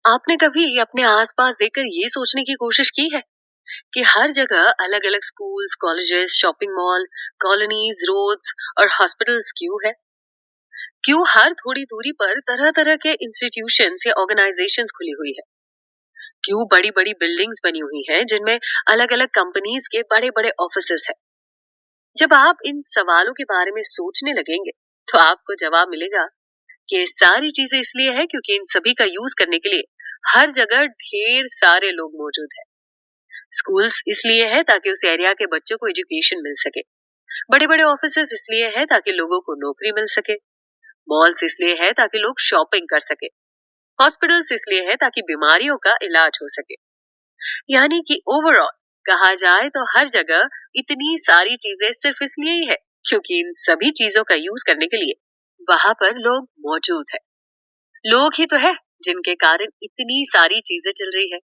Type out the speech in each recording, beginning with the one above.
आपने कभी अपने आसपास देखकर ये सोचने की कोशिश की है कि हर जगह अलग-अलग schools, colleges, shopping mall, colonies, roads और हॉस्पिटल्स क्यों है? क्यों हर थोड़ी दूरी पर तरह-तरह के इंस्टीट्यूशंस या ऑर्गेनाइजेशंस खुली हुई है? क्यों बड़ी-बड़ी बिल्डिंग्स बनी हुई हैं जिनमें अलग-अलग कंपनीज के बड़े-बड़े ऑफिसेस हैं? जब आप इन सवालों के बारे में सोचने लगेंगे, तो आपको जवाब मिलेगा कि ये सारी चीजें इसलिए है क्योंकि इन सभी का यूज करने के लिए हर जगह ढेर सारे लोग मौजूद हैं। स्कूल्स इसलिए है ताकि उस एरिया के बच्चों को एजुकेशन मिल सके। बड़े बड़े ऑफिसेज इसलिए है ताकि लोगों को नौकरी मिल सके। मॉल्स इसलिए है ताकि लोग शॉपिंग कर सके। हॉस्पिटल्स इसलिए है ताकि बीमारियों का इलाज हो सके। यानी कि ओवरऑल कहा जाए तो हर जगह इतनी सारी चीजें सिर्फ इसलिए ही है क्योंकि इन सभी चीजों का यूज करने के लिए वहां पर लोग मौजूद है। लोग ही तो है जिनके कारण इतनी सारी चीजें चल रही है।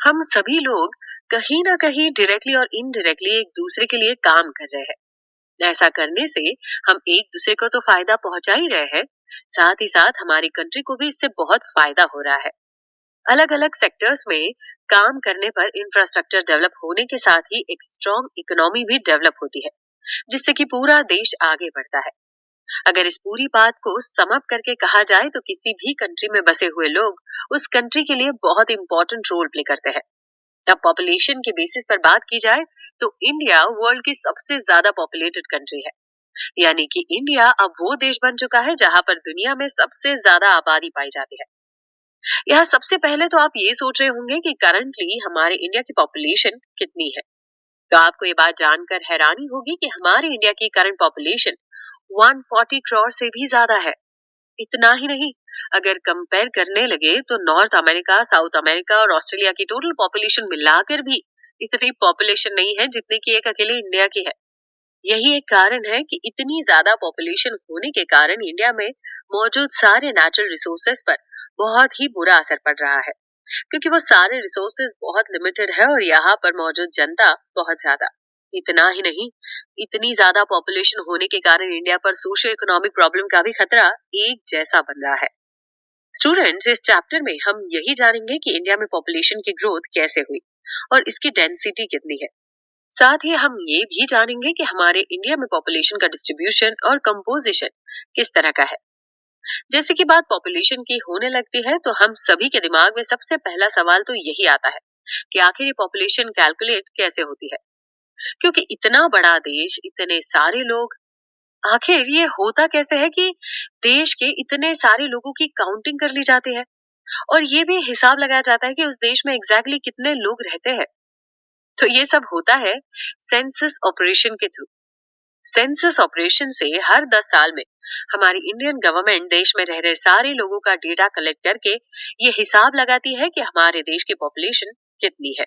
हम सभी लोग कहीं ना कहीं डायरेक्टली और इनडायरेक्टली एक दूसरे के लिए काम कर रहे हैं। ऐसा करने से हम एक दूसरे को तो फायदा पहुंचा ही रहे हैं, साथ ही साथ हमारी कंट्री को भी इससे बहुत फायदा हो रहा है। अलग अलग सेक्टर्स में काम करने पर इंफ्रास्ट्रक्चर डेवलप होने के साथ ही एक स्ट्रॉन्ग इकोनॉमी भी डेवलप होती है, जिससे कि पूरा देश आगे बढ़ता है। अगर इस पूरी बात को सम अप करके कहा जाए तो किसी भी कंट्री में बसे हुए लोग उस कंट्री के लिए बहुत इंपॉर्टेंट रोल प्ले करते हैं। अब पॉपुलेशन के बेसिस पर बात की जाए तो इंडिया वर्ल्ड की सबसे ज्यादा पॉपुलेटेड कंट्री है। यानी कि इंडिया अब वो देश बन चुका है जहां पर दुनिया में सबसे ज्यादा आबादी पाई जाती है। यहाँ सबसे पहले तो आप ये सोच रहे होंगे कि करंटली हमारे इंडिया की पॉपुलेशन कितनी है। तो आपको ये बात जानकर हैरानी होगी कि हमारे इंडिया की करंट पॉपुलेशन 140 करोड़ से भी ज्यादा है। इतना ही नहीं, अगर कंपेयर करने लगे तो नॉर्थ अमेरिका, साउथ अमेरिका और ऑस्ट्रेलिया की टोटल पॉपुलेशन मिलाकर भी इतनी पॉपुलेशन नहीं है जितनी की एक अकेले इंडिया की है। यही एक कारण है कि इतनी ज्यादा पॉपुलेशन होने के कारण इंडिया में मौजूद सारे नेचुरल रिसोर्सेज पर बहुत ही बुरा असर पड़ रहा है, क्योंकि वो सारे रिसोर्सेज बहुत लिमिटेड है और यहाँ पर मौजूद जनता बहुत ज्यादा। इतना ही नहीं, इतनी ज्यादा पॉपुलेशन होने के कारण इंडिया पर सोशियो इकोनॉमिक प्रॉब्लम का भी खतरा एक जैसा बन रहा है। स्टूडेंट्स, इस चैप्टर में हम यही जानेंगे कि इंडिया में पॉपुलेशन की ग्रोथ कैसे हुई और इसकी डेंसिटी कितनी है। साथ ही हम ये भी जानेंगे कि हमारे इंडिया में पॉपुलेशन का डिस्ट्रीब्यूशन और कंपोजिशन किस तरह का है। जैसे कि बात पॉपुलेशन की होने लगती है तो हम सभी के दिमाग में सबसे पहला सवाल तो यही आता है कि आखिर ये पॉपुलेशन कैलकुलेट कैसे होती है, क्योंकि इतना बड़ा देश, इतने सारे लोग, आखिर ये होता कैसे है कि देश के इतने सारे लोगों की काउंटिंग कर ली जाती है और ये भी हिसाब लगाया जाता है कि उस देश में एग्जैक्टली कितने लोग रहते हैं। तो ये सब होता है सेंसस ऑपरेशन के थ्रू। सेंसस ऑपरेशन से हर 10 साल में हमारी इंडियन गवर्नमेंट देश में रह रहे सारे लोगों का डेटा कलेक्ट करके ये हिसाब लगाती है कि हमारे देश की पॉपुलेशन कितनी है।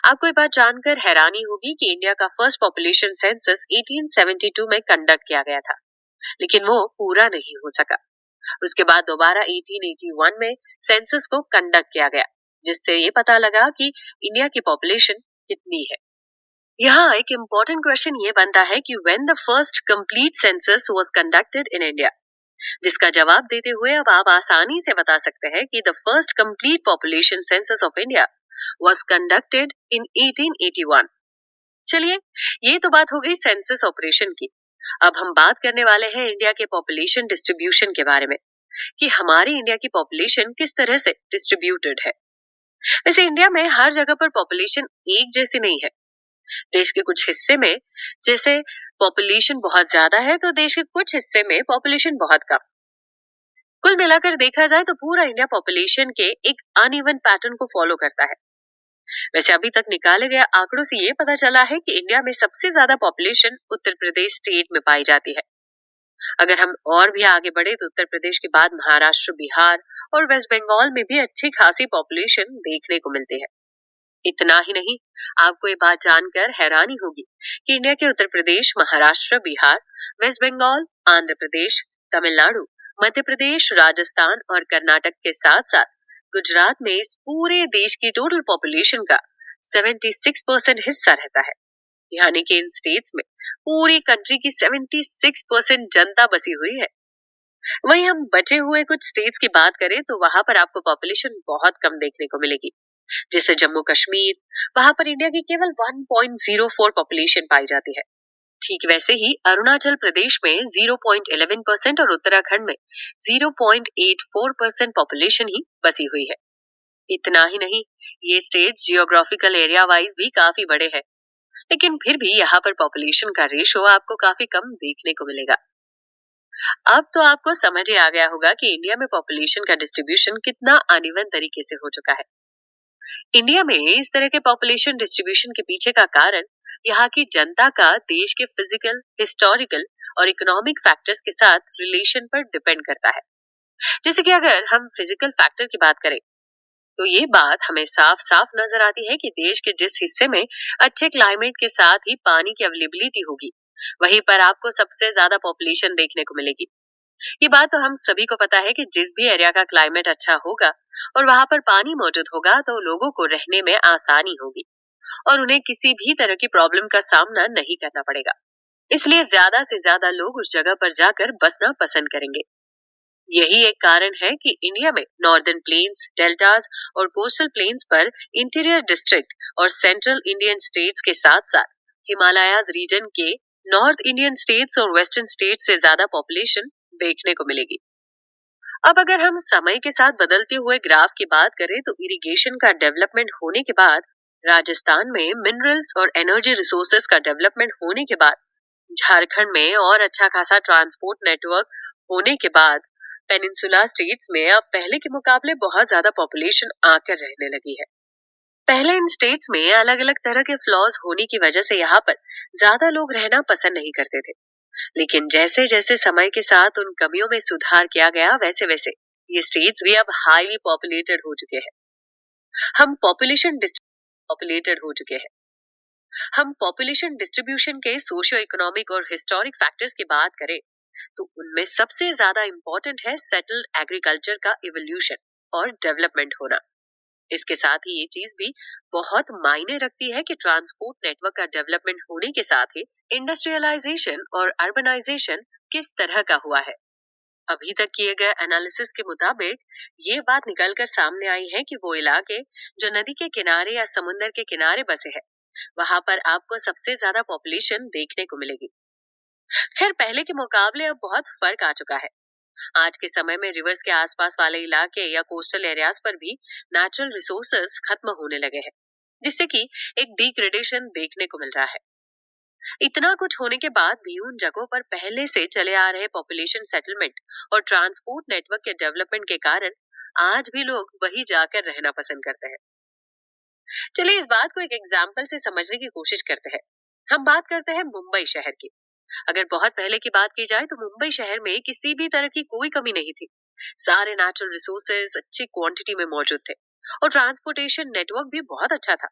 आपको ये बात जानकर हैरानी होगी कि इंडिया का फर्स्ट पॉपुलेशन सेंसस 1872 में कंडक्ट किया गया था, लेकिन वो पूरा नहीं हो सका। उसके बाद दोबारा 1881 में सेंसस को कंडक्ट किया गया, जिससे ये पता लगा कि इंडिया की पॉपुलेशन कितनी है। यहाँ एक इम्पोर्टेंट क्वेश्चन ये बनता है कि when the first complete census was conducted in India, जिसका जवाब देते हुए अब आप आसानी से बता सकते हैं कि the first complete population census of India was conducted in 1881। चलिए, ये तो बात हो गई सेंसस ऑपरेशन की। अब हम बात करने वाले हैं इंडिया के पॉपुलेशन डिस्ट्रीब्यूशन के बारे में, कि हमारी इंडिया की पॉपुलेशन किस तरह से डिस्ट्रीब्यूटेड है। वैसे इंडिया में हर जगह पर पॉपुलेशन एक जैसी नहीं है। देश के कुछ हिस्से में जैसे पॉपुलेशन बहुत ज्यादा है तो देश के कुछ हिस्से में पॉपुलेशन बहुत कम। कुल मिलाकर देखा जाए तो पूरा इंडिया पॉपुलेशन के एक अनइवन पैटर्न को फॉलो करता है। वैसे अभी तक निकाले गए आंकड़ों से ये पता चला है कि इंडिया में सबसे ज्यादा पॉपुलेशन उत्तर प्रदेश स्टेट में पाई जाती है। अगर हम और भी आगे बढ़े तो उत्तर प्रदेश के बाद महाराष्ट्र, बिहार और वेस्ट बंगाल में भी अच्छी खासी पॉपुलेशन देखने को मिलती है। इतना ही नहीं, आपको ये बात जानकर हैरानी होगी कि इंडिया के उत्तर प्रदेश, महाराष्ट्र, बिहार, वेस्ट बंगाल, आंध्र प्रदेश, तमिलनाडु, मध्य प्रदेश, राजस्थान और कर्नाटक के साथ साथ गुजरात में इस पूरे देश की टोटल पॉपुलेशन का 76% हिस्सा रहता है। यानी कि इन स्टेट्स में पूरी कंट्री की 76% जनता बसी हुई है। वहीं हम बचे हुए कुछ स्टेट्स की बात करें तो वहां पर आपको पॉपुलेशन बहुत कम देखने को मिलेगी। जैसे जम्मू कश्मीर, वहां पर इंडिया की केवल 1.04 पॉपुलेशन पाई जाती है। ठीक वैसे ही अरुणाचल प्रदेश में 0.11% और उत्तराखंड में 0.84% पॉपुलेशन ही बसी हुई है। इतना ही नहीं, ये स्टेट्स जियोग्राफिकल एरिया वाइज भी काफी बड़े हैं, लेकिन फिर भी यहाँ पर पॉपुलेशन का रेशो आपको काफी कम देखने को मिलेगा। अब तो आपको समझ ही आ गया होगा कि इंडिया में पॉपुलेशन का डिस्ट्रीब्यूशन कितना अनइवन तरीके से हो चुका है। इंडिया में इस तरह के पॉपुलेशन डिस्ट्रीब्यूशन के पीछे का कारण यहाँ की जनता का देश के फिजिकल, हिस्टोरिकल और इकोनॉमिक फैक्टर्स के साथ रिलेशन पर डिपेंड करता है। जैसे कि अगर हम फिजिकल फैक्टर की बात करें तो ये बात हमें साफ साफ नजर आती है कि देश के जिस हिस्से में अच्छे क्लाइमेट के साथ ही पानी की अवेलेबिलिटी होगी, वहीं पर आपको सबसे ज्यादा पॉपुलेशन देखने को मिलेगी। ये बात तो हम सभी को पता है कि जिस भी एरिया का क्लाइमेट अच्छा होगा और वहां पर पानी मौजूद होगा तो लोगों को रहने में आसानी होगी और उन्हें किसी भी तरह की प्रॉब्लम का सामना नहीं करना पड़ेगा। इसलिए ज्यादा से ज्यादा लोग उस जगह पर जाकर बसना पसंद करेंगे। यही एक कारण है कि इंडिया में नॉर्दर्न प्लेन्स, डेल्टास और कोस्टल प्लेन्स पर इंटीरियर डिस्ट्रिक्ट और सेंट्रल इंडियन स्टेट्स के साथ साथ हिमालयाज रीजन के नॉर्थ इंडियन स्टेट्स और वेस्टर्न स्टेट्स से ज्यादा पॉपुलेशन देखने को मिलेगी। अब अगर हम समय के साथ बदलते हुए ग्राफ की बात करें तो इरिगेशन का डेवलपमेंट होने के बाद, राजस्थान में मिनरल्स और एनर्जी रिसोर्सेज का डेवलपमेंट होने के बाद, झारखंड में और अच्छा खासा ट्रांसपोर्ट नेटवर्क होने के बाद, पेनिनसुला स्टेट्स में अब पहले के मुकाबले बहुत ज्यादा पॉपुलेशन आकर रहने लगी है। पहले इन स्टेट्स में अलग अलग तरह के फ्लॉज होने की वजह से यहाँ पर ज्यादा लोग रहना पसंद नहीं करते थे, लेकिन जैसे जैसे समय के साथ उन कमियों में सुधार किया गया, वैसे वैसे ये स्टेट्स भी अब हाईली पॉपुलेटेड हो चुके हैं। हम पॉपुलेशन पॉपुलेटेड हो चुके हैं हम पॉपुलेशन डिस्ट्रीब्यूशन के सोशियो इकोनॉमिक और हिस्टोरिक फैक्टर्स की बात करें तो उनमें सबसे ज्यादा इंपॉर्टेंट है सेटल्ड एग्रीकल्चर का इवोल्यूशन और डेवलपमेंट होना। इसके साथ ही ये चीज भी बहुत मायने रखती है कि ट्रांसपोर्ट नेटवर्क का डेवलपमेंट होने के साथ ही इंडस्ट्रियलाइजेशन और अर्बनाइजेशन किस तरह का हुआ है। अभी तक किए गए एनालिसिस के मुताबिक ये बात निकलकर सामने आई है कि वो इलाके जो नदी के किनारे या समुद्र के किनारे बसे हैं, वहां पर आपको सबसे ज्यादा पॉपुलेशन देखने को मिलेगी। खैर, पहले के मुकाबले अब बहुत फर्क आ चुका है। आज के समय में रिवर्स के आसपास वाले इलाके या कोस्टल एरियाज पर भी नेचुरल रिसोर्सेज खत्म होने लगे हैं, जिससे कि एक डिग्रेडेशन देखने को मिल रहा है। इतना कुछ होने के बाद भी उन जगहों पर पहले से चले आ रहे पॉपुलेशन सेटलमेंट और ट्रांसपोर्ट नेटवर्क के डेवलपमेंट के कारण आज भी लोग वही जाकर रहना पसंद करते हैं। चलिए इस बात को एक एग्जाम्पल से समझने की कोशिश करते हैं। हम बात करते हैं मुंबई शहर की। अगर बहुत पहले की बात की जाए तो मुंबई शहर में किसी भी तरह की कोई कमी नहीं थी। सारे नेचुरल रिसोर्सेज अच्छी क्वांटिटी में मौजूद थे और ट्रांसपोर्टेशन नेटवर्क भी बहुत अच्छा था।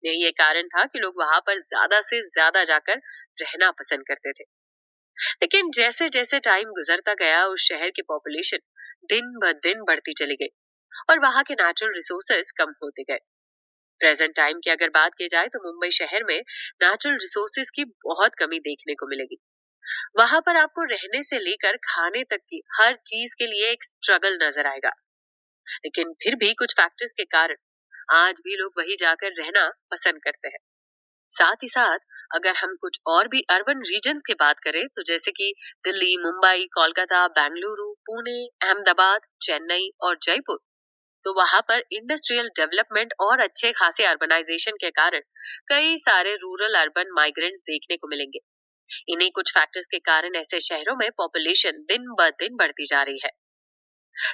यही एक कारण था कि लोग वहां पर ज्यादा से ज्यादा जाकर रहना पसंद करते थे। लेकिन जैसे जैसे टाइम गुजरता गया, उस शहर की पॉपुलेशन दिन ब दिन बढ़ती चली गई और वहां के नेचुरल रिसोर्सेज कम होते गए। प्रेजेंट टाइम की अगर बात की जाए तो मुंबई शहर में नेचुरल रिसोर्सेज की बहुत कमी देखने को मिलेगी। वहां पर आपको रहने से लेकर खाने तक की हर चीज के लिए एक स्ट्रगल नजर आएगा। लेकिन फिर भी कुछ फैक्टर्स के कारण आज भी लोग वही जाकर रहना पसंद करते हैं। साथ ही साथ अगर हम कुछ और भी अर्बन रीजन्स की बात करें तो जैसे कि दिल्ली, मुंबई, कोलकाता, बेंगलुरु, पुणे, अहमदाबाद, चेन्नई और जयपुर, तो वहां पर इंडस्ट्रियल डेवलपमेंट और अच्छे खासे अर्बनाइजेशन के कारण कई सारे रूरल अर्बन माइग्रेंट्स देखने को मिलेंगे। इन्हीं कुछ फैक्टर्स के कारण ऐसे शहरों में पॉपुलेशन दिन ब दिन बढ़ती जा रही है।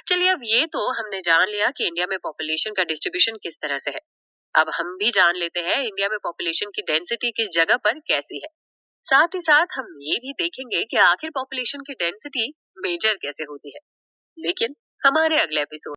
चलिए, अब ये तो हमने जान लिया कि इंडिया में पॉपुलेशन का डिस्ट्रीब्यूशन किस तरह से है। अब हम भी जान लेते हैं इंडिया में पॉपुलेशन की डेंसिटी किस जगह पर कैसी है। साथ ही साथ हम ये भी देखेंगे कि आखिर पॉपुलेशन की डेंसिटी मेजर कैसे होती है, लेकिन हमारे अगले एपिसोड